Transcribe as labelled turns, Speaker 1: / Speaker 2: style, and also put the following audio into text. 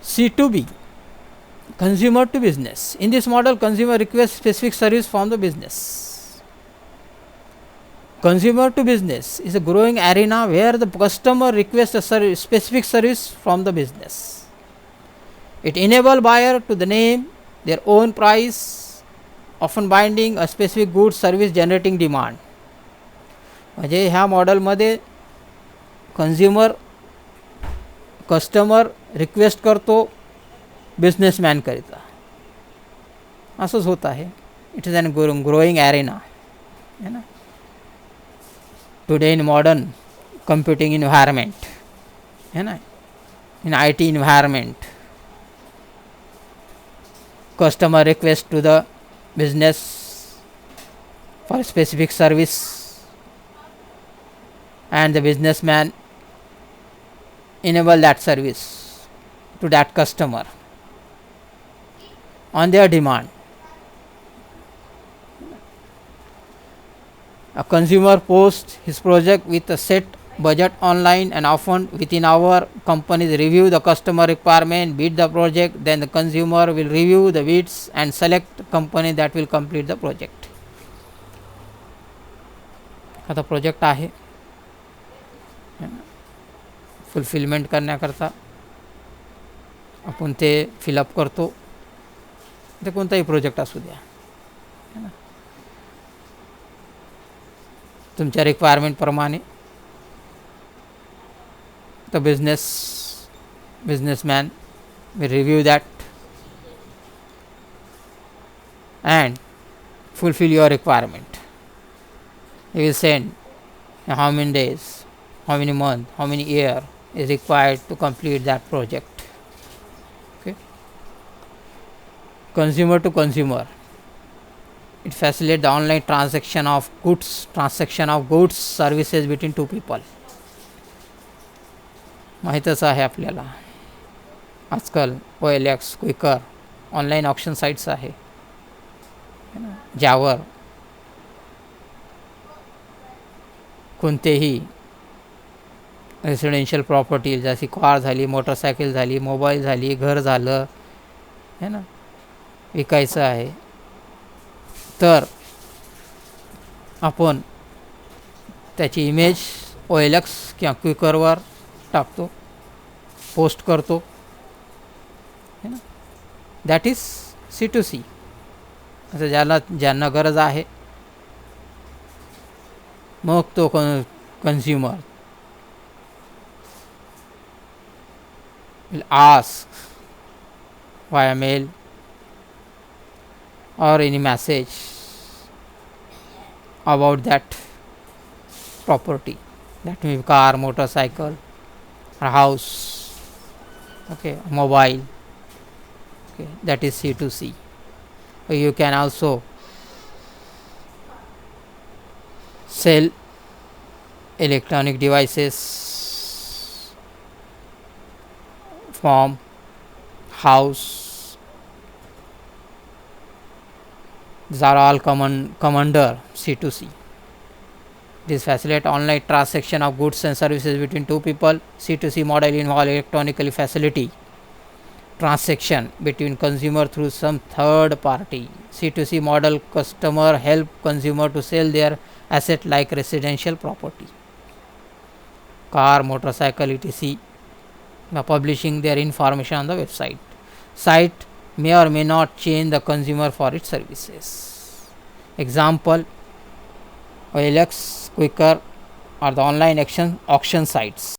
Speaker 1: C2B, consumer to business. In this model, consumer requests specific service from the business. Consumer to business is a growing arena where the customer requests a specific service from the business. It enables buyer to name their own price, often binding a specific good service generating demand. म्हणजे ह्या मॉडेलमध्ये consumer customer request करतो businessman करिता, असंच होत आहे. It is an growing ॲरेना है ना today in modern computing environment है ना, इन IT environment. Customer request to the business for specific service and the businessman enable that service to that customer on their demand. A consumer posts his project with a set budget online, and often within hour companies review the customer requirement, bid the project, then the consumer will review the bids and select company that will complete the project. आता project आहे fulfilment करण्याकरता आपण ते fill up करतो. ते कोणताही project असू द्या, तुमच्या रिक्वायरमेंटप्रमाणे the businessman will review that and fulfill your requirement. He will send how many days, how many months, how many year is required to complete that project. Okay. Consumer to consumer, it facilitates the online transaction of goods, services between two people. माहीतच आहे आपल्याला आजकाल OLX, Quikr online option sites आहे ज्यावर कोणतेही residential property जशी car झाली, motorcycle झाली, मोबाईल झाली, घर झालं है ना विकायचं आहे, तर आपण त्याची इमेज OLX किंवा क्विकरवर टाकतो, पोस्ट करतो है ना. That is C2C. असं ज्यांना गरज आहे मग तो consumer will ask via mail or any message about that property, that may be car, motorcycle, or house, okay, mobile, okay, that is C2C. You can also sell electronic devices, farm, house. These are all come under C2C. This facilitates online transaction of goods and services between two people. C2C model involves electronically facility transaction between consumer through some third party. C2C model customer help consumer to sell their asset like residential property, car, motorcycle, etc. by publishing their information on the website. Site may or may not change the consumer for its services. Example, OLX, Quicker are the online auction sites.